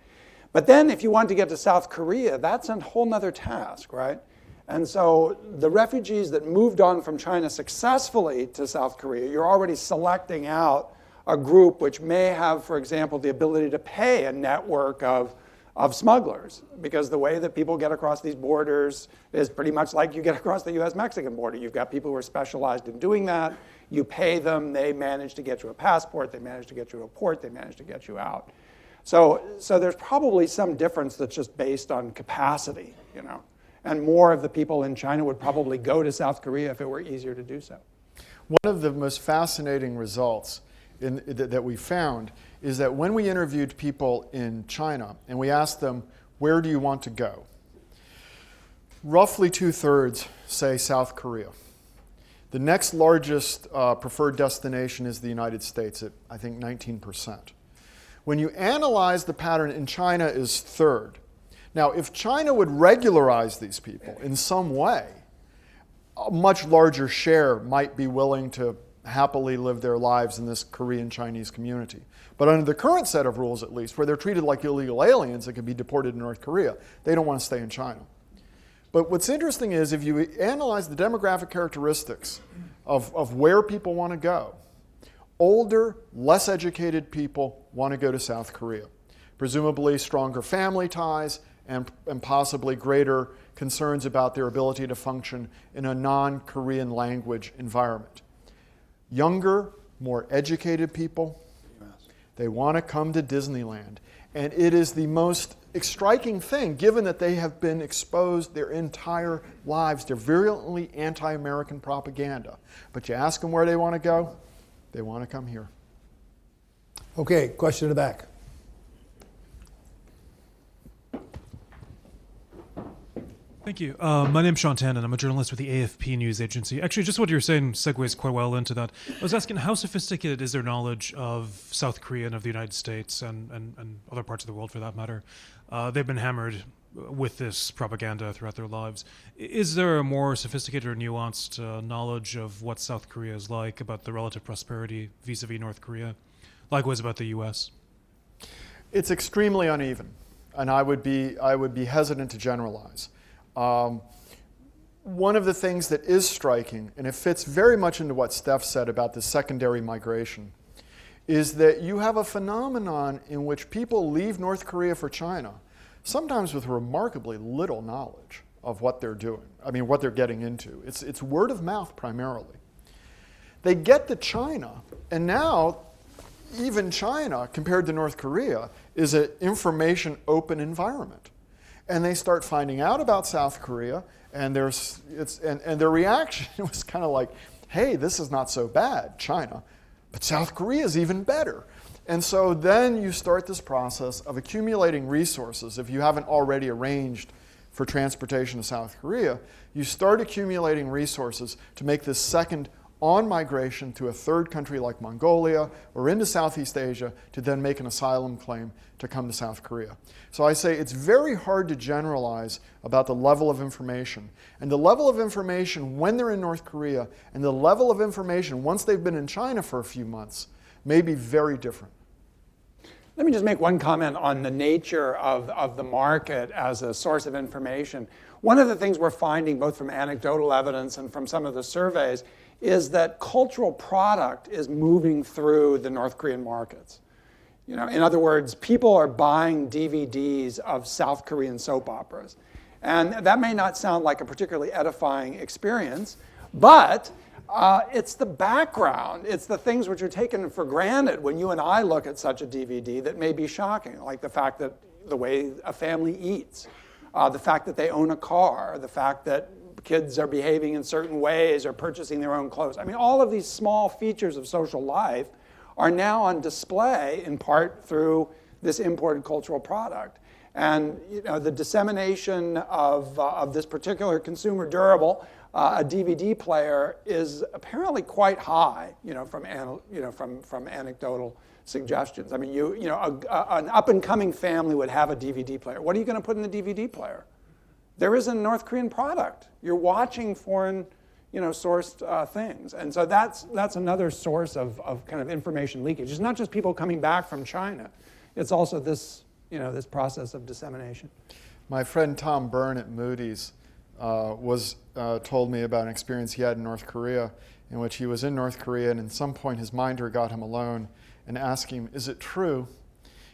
But then if you want to get to South Korea, that's a whole nother task, right? And so the refugees that moved on from China successfully to South Korea, you're already selecting out a group which may have, for example, the ability to pay a network of smugglers, because the way that people get across these borders is pretty much like you get across the US-Mexican border. You've got people who are specialized in doing that. You pay them, they manage to get you a passport, they manage to get you a port, they manage to get you out. So there's probably some difference that's just based on capacity, and more of the people in China would probably go to South Korea if it were easier to do so. One of the most fascinating results that we found is that when we interviewed people in China and we asked them, where do you want to go? Roughly 2/3 say South Korea. The next largest preferred destination is the United States at, I think, 19%. When you analyze the pattern in China is third. Now, if China would regularize these people in some way, a much larger share might be willing to happily live their lives in this Korean Chinese community. But under the current set of rules, at least, where they're treated like illegal aliens that can be deported to North Korea, they don't want to stay in China. But what's interesting is if you analyze the demographic characteristics of where people want to go, older, less educated people want to go to South Korea. Presumably stronger family ties and possibly greater concerns about their ability to function in a non-Korean language environment. Younger, more educated people, they want to come to Disneyland. And it is the most striking thing, given that they have been exposed their entire lives to virulently anti-American propaganda. But you ask them where they want to go, they want to come here. Okay, question in the back. Thank you. My name's Sean Tannen. I'm a journalist with the AFP news agency. Actually, just what you're saying segues quite well into that. I was asking, how sophisticated is their knowledge of South Korea and of the United States and other parts of the world for that matter? They've been hammered with this propaganda throughout their lives. Is there a more sophisticated or nuanced knowledge of what South Korea is like, about the relative prosperity vis-a-vis North Korea? Likewise about the U.S.? It's extremely uneven, and I would be hesitant to generalize. One of the things that is striking, and it fits very much into what Steph said about the secondary migration, is that you have a phenomenon in which people leave North Korea for China, sometimes with remarkably little knowledge of what they're doing. I mean, what they're getting into. It's word of mouth primarily. They get to China, and now even China, compared to North Korea, is an information open environment. And they start finding out about South Korea, and their reaction was kind of like, hey, this is not so bad, China, but South Korea is even better. And so then you start this process of accumulating resources. If you haven't already arranged for transportation to South Korea, you start accumulating resources to make this second on migration to a third country like Mongolia or into Southeast Asia to then make an asylum claim to come to South Korea. So I say it's very hard to generalize about the level of information. And the level of information when they're in North Korea and the level of information once they've been in China for a few months may be very different. Let me just make one comment on the nature of the market as a source of information. One of the things we're finding, both from anecdotal evidence and from some of the surveys, is that cultural product is moving through the North Korean markets. You know, in other words, people are buying DVDs of South Korean soap operas. And that may not sound like a particularly edifying experience, but it's the background. It's the things which are taken for granted when you and I look at such a DVD that may be shocking, like the fact that the way a family eats, the fact that they own a car, the fact that kids are behaving in certain ways or purchasing their own clothes. I mean, all of these small features of social life are now on display in part through this imported cultural product. And you know, the dissemination of this particular consumer durable, a DVD player, is apparently quite high, from anecdotal suggestions. I mean, an up-and-coming family would have a DVD player. What are you going to put in the DVD player? There isn't a North Korean product. You're watching foreign, sourced things. And so that's another source of kind of information leakage. It's not just people coming back from China. It's also this, this process of dissemination. My friend Tom Byrne at Moody's told me about an experience he had in North Korea, in which he was in North Korea, and at some point his minder got him alone and asked him, is it true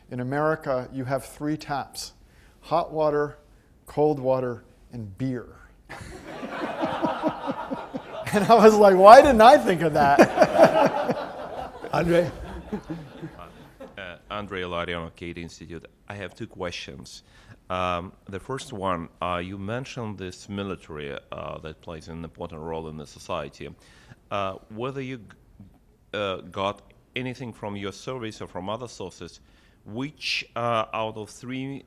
in America you have 3 taps, hot water, cold water, and beer? And I was like, why didn't I think of that? Andre? Andre Ilarion, Haggard Institute. I have 2 questions. The first one, you mentioned this military that plays an important role in the society. Whether you got anything from your surveys or from other sources, which out of 3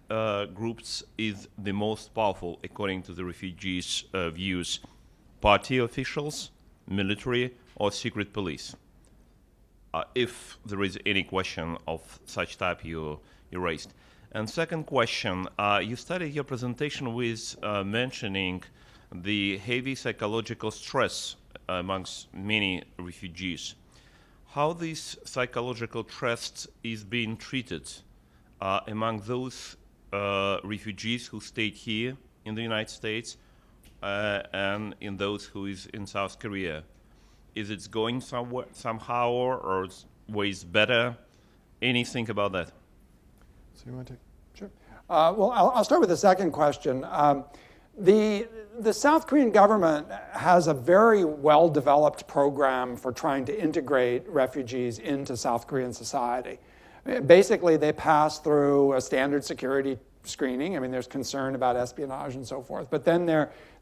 groups is the most powerful according to the refugees' views? Party officials, military, or secret police? If there is any question of such type you raised. And second question, you started your presentation with mentioning the heavy psychological stress amongst many refugees. How this psychological stress is being treated among those refugees who stayed here in the United States and in those who is in South Korea? Is it going somewhere, somehow, or ways better? Anything about that? So you want to take? Sure. Well, I'll start with the second question. The South Korean government has a very well-developed program for trying to integrate refugees into South Korean society. Basically, they pass through a standard security screening. I mean, there's concern about espionage and so forth. But then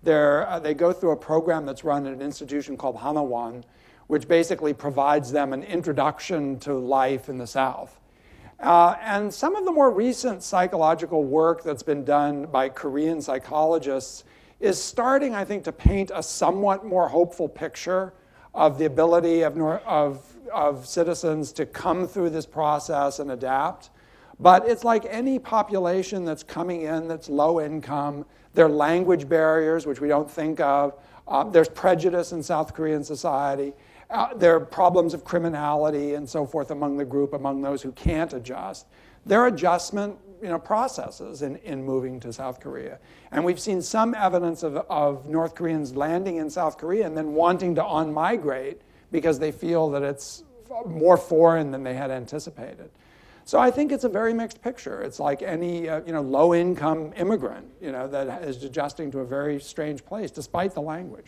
they go through a program that's run at an institution called Hanawan, which basically provides them an introduction to life in the South. And some of the more recent psychological work that's been done by Korean psychologists is starting, I think, to paint a somewhat more hopeful picture of the ability of citizens to come through this process and adapt. But it's like any population that's coming in that's low income. There are language barriers, which we don't think of. There's prejudice in South Korean society. There are problems of criminality and so forth among the group, among those who can't adjust. There are adjustment processes in moving to South Korea. And we've seen some evidence of North Koreans landing in South Korea and then wanting to on-migrate because they feel that it's more foreign than they had anticipated. So I think it's a very mixed picture. It's like any low-income immigrant that is adjusting to a very strange place, despite the language.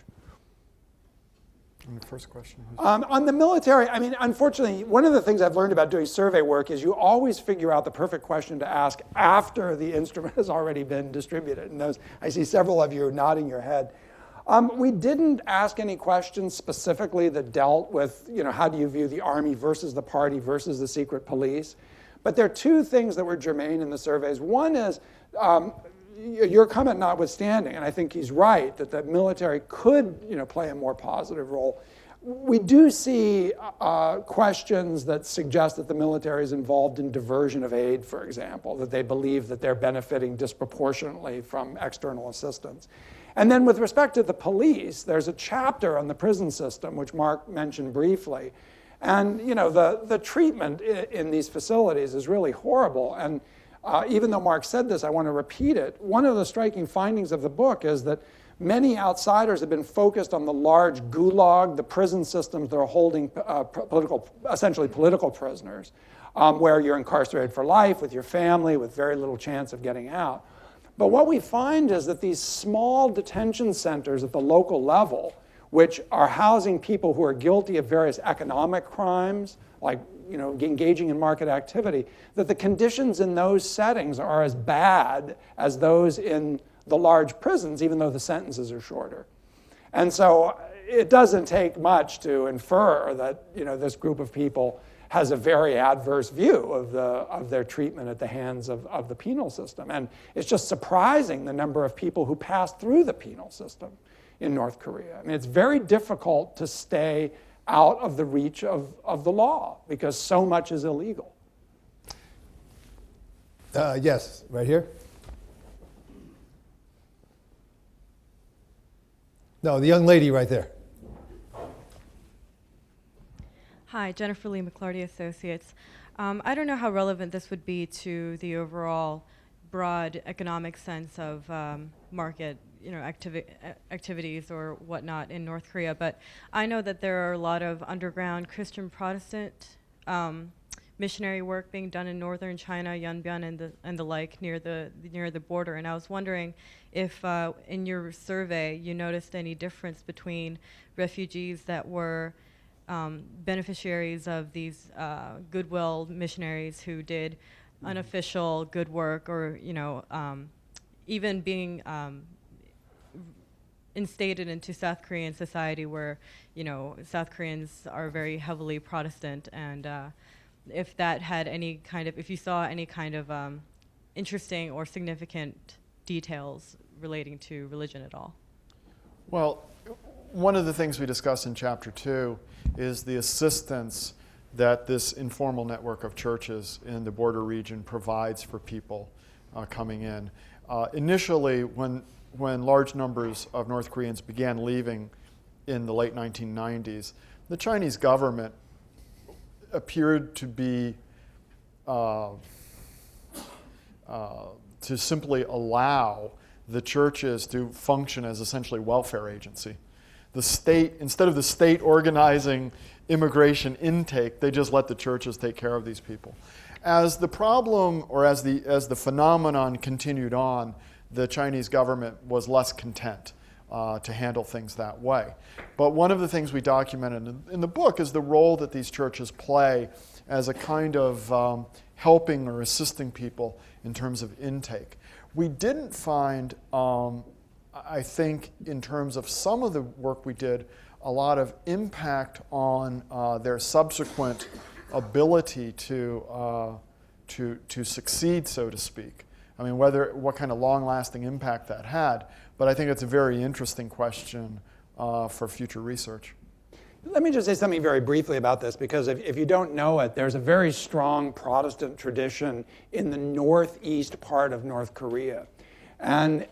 And the first question on the military, I mean, unfortunately, one of the things I've learned about doing survey work is you always figure out the perfect question to ask after the instrument has already been distributed. And I see several of you nodding your head. We didn't ask any questions specifically that dealt with, how do you view the Army versus the party versus the secret police? But there are two things that were germane in the surveys. One is, your comment notwithstanding, and I think he's right, that the military could play a more positive role. We do see questions that suggest that the military is involved in diversion of aid, for example, that they believe that they're benefiting disproportionately from external assistance. And then with respect to the police, there's a chapter on the prison system, which Mark mentioned briefly. And the treatment in these facilities is really horrible. And even though Mark said this, I want to repeat it. One of the striking findings of the book is that many outsiders have been focused on the large gulag, the prison systems that are holding essentially political prisoners, where you're incarcerated for life with your family with very little chance of getting out. But what we find is that these small detention centers at the local level, which are housing people who are guilty of various economic crimes, like engaging in market activity, that the conditions in those settings are as bad as those in the large prisons, even though the sentences are shorter. And so it doesn't take much to infer that this group of people has a very adverse view of their treatment at the hands of the penal system. And it's just surprising the number of people who pass through the penal system in North Korea. I mean, it's very difficult to stay out of the reach of the law because so much is illegal. Yes, right here. No, the young lady right there. Hi, Jennifer Lee, McClarty Associates. I don't know how relevant this would be to the overall broad economic sense of market activities or whatnot in North Korea, but I know that there are a lot of underground Christian Protestant missionary work being done in northern China, Yanbian and the like, near the border. And I was wondering if in your survey you noticed any difference between refugees that were beneficiaries of these goodwill missionaries who did unofficial good work, or even being instated into South Korean society, where South Koreans are very heavily Protestant, and if that had any kind of, if you saw any kind of interesting or significant details relating to religion at all. Well, one of the things we discuss in Chapter 2 is the assistance that this informal network of churches in the border region provides for people coming in. Initially, when large numbers of North Koreans began leaving in the late 1990s, the Chinese government appeared to be to simply allow the churches to function as essentially welfare agency. The state, instead of the state organizing immigration intake, they just let the churches take care of these people. As the problem, or as the phenomenon continued on, the Chinese government was less content to handle things that way. But one of the things we documented in the book is the role that these churches play as a kind of helping or assisting people in terms of intake. We didn't find, I think, in terms of some of the work we did, a lot of impact on their subsequent ability to succeed, so to speak. I mean, what kind of long-lasting impact that had. But I think it's a very interesting question for future research. Let me just say something very briefly about this, because if you don't know it, there's a very strong Protestant tradition in the northeast part of North Korea. And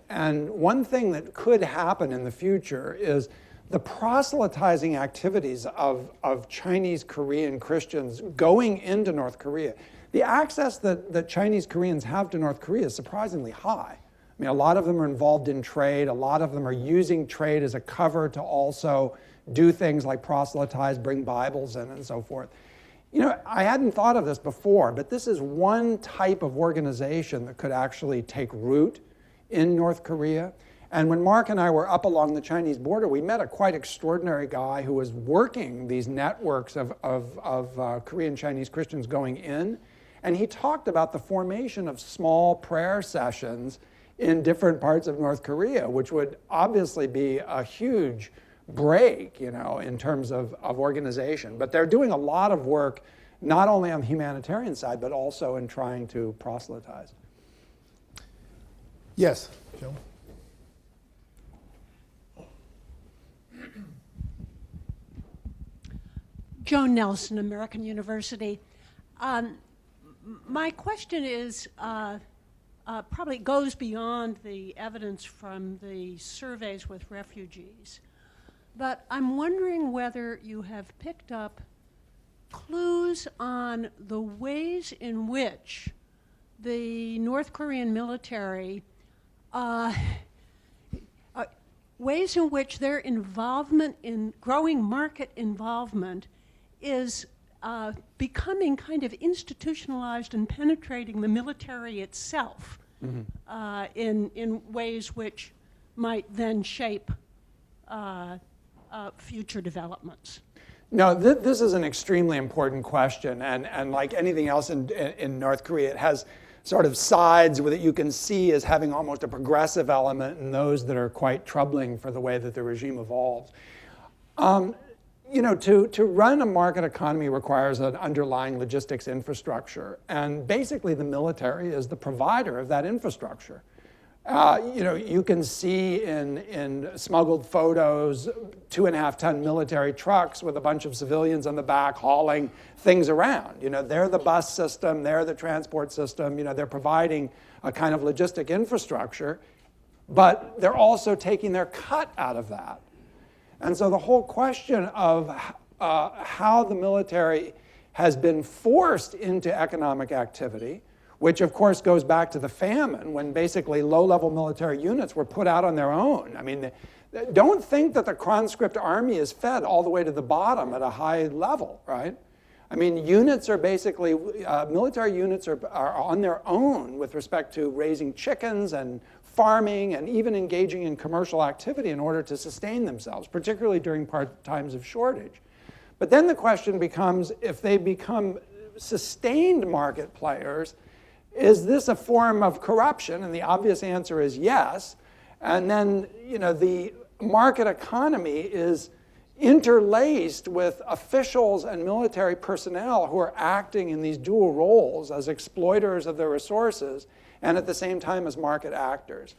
one thing that could happen in the future is the proselytizing activities of Chinese Korean Christians going into North Korea. The access that Chinese Koreans have to North Korea is surprisingly high. I mean, a lot of them are involved in trade. A lot of them are using trade as a cover to also do things like proselytize, bring Bibles in, and so forth. You know, I hadn't thought of this before, but this is one type of organization that could actually take root in North Korea. And when Mark and I were up along the Chinese border, we met a quite extraordinary guy who was working these networks of Korean Chinese Christians going in. And he talked about the formation of small prayer sessions in different parts of North Korea, which would obviously be a huge break, you know, in terms of organization. But they're doing a lot of work, not only on the humanitarian side, but also in trying to proselytize. Yes, Joe. Joan Nelson, American University. My question is, probably goes beyond the evidence from the surveys with refugees. But I'm wondering whether you have picked up clues on the ways in which the North Korean military, ways in which their involvement in growing market involvement is becoming kind of institutionalized and penetrating the military itself in ways which might then shape future developments. No, this is an extremely important question, and like anything else in North Korea, it has sort of sides that you can see as having almost a progressive element and those that are quite troubling for the way that the regime evolves. You know, to run a market economy requires an underlying logistics infrastructure, and basically the military is the provider of that infrastructure. You know, you can see in smuggled photos 2.5-ton military trucks with a bunch of civilians on the back hauling things around. You know, they're the bus system, they're the transport system, you know, they're providing a kind of logistic infrastructure, but they're also taking their cut out of that. And so the whole question of how the military has been forced into economic activity, which of course goes back to the famine when basically low-level military units were put out on their own. I mean, don't think that the conscript army is fed all the way to the bottom at a high level, right? I mean, units are basically, military units are on their own with respect to raising chickens and farming and even engaging in commercial activity in order to sustain themselves, particularly during times of shortage. But then the question becomes, if they become sustained market players, is this a form of corruption? And the obvious answer is yes. And then, you know, the market economy is interlaced with officials and military personnel who are acting in these dual roles as exploiters of their resources and at the same time as market actors.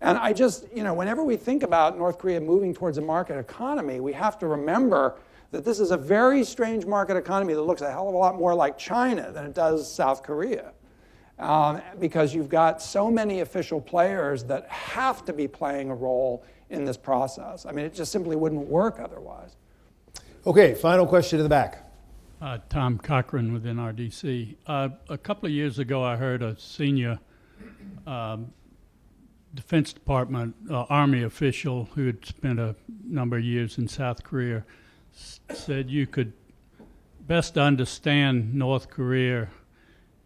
And I just, you know, whenever we think about North Korea moving towards a market economy, we have to remember that this is a very strange market economy that looks a hell of a lot more like China than it does South Korea. Because you've got so many official players that have to be playing a role in this process. I mean, it just simply wouldn't work otherwise. Okay, final question in the back. Tom Cochran with NRDC. A couple of years ago, I heard a senior Defense Department Army official who had spent a number of years in South Korea said you could best understand North Korea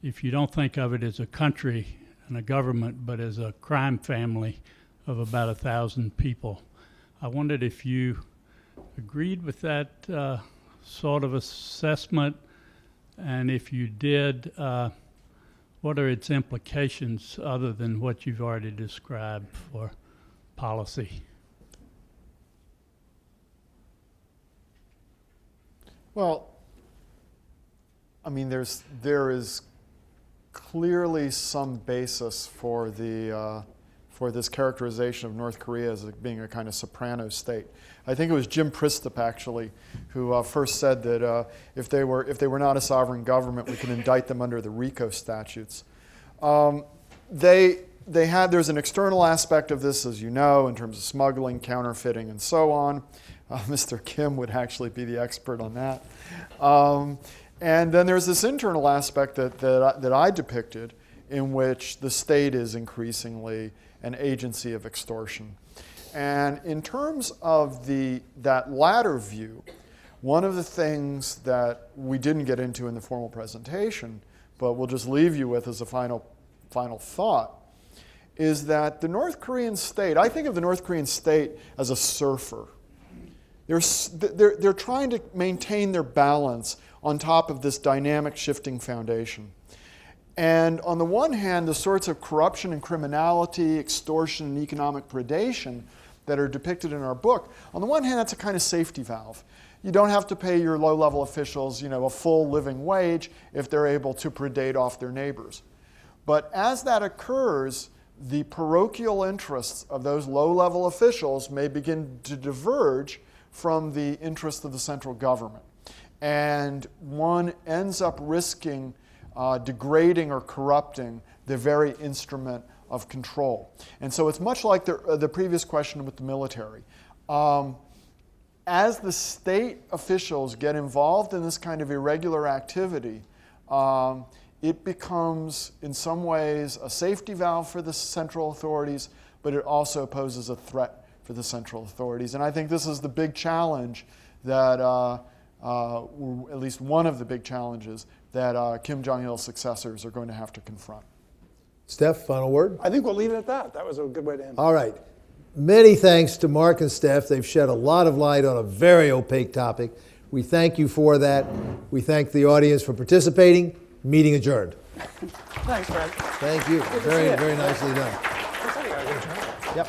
if you don't think of it as a country and a government, but as a crime family of about 1,000 people. I wondered if you agreed with that sort of assessment, And if you did, what are its implications other than what you've already described for policy? Well, I mean, there is clearly some basis for this characterization of North Korea as being a kind of soprano state. I think it was Jim Pristop actually who first said that if they were not a sovereign government, we could indict them under the RICO statutes. There's an external aspect of this, as you know, in terms of smuggling, counterfeiting, and so on. Mr. Kim would actually be the expert on that. And then there's this internal aspect that I depicted, in which the state is increasingly an agency of extortion. And in terms of that latter view, one of the things that we didn't get into in the formal presentation, but we'll just leave you with as a final thought, is that the North Korean state, I think of the North Korean state as a surfer. They're trying to maintain their balance on top of this dynamic shifting foundation. And on the one hand, the sorts of corruption and criminality, extortion and economic predation that are depicted in our book, on the one hand, that's a kind of safety valve. You don't have to pay your low-level officials, a full living wage if they're able to predate off their neighbors. But as that occurs, the parochial interests of those low-level officials may begin to diverge from the interests of the central government. And one ends up risking degrading or corrupting the very instrument of control. And so it's much like the previous question with the military. As the state officials get involved in this kind of irregular activity, it becomes, in some ways, a safety valve for the central authorities, but it also poses a threat for the central authorities. And I think this is the big challenge that, or at least one of the big challenges that Kim Jong-il's successors are going to have to confront. Steph, final word? I think we'll leave it at that. That was a good way to end. All right. Many thanks to Mark and Steph. They've shed a lot of light on a very opaque topic. We thank you for that. We thank the audience for participating. Meeting adjourned. Thanks, Fred. Thank you. Very, very nicely done. Looks like you got a good job. Yep.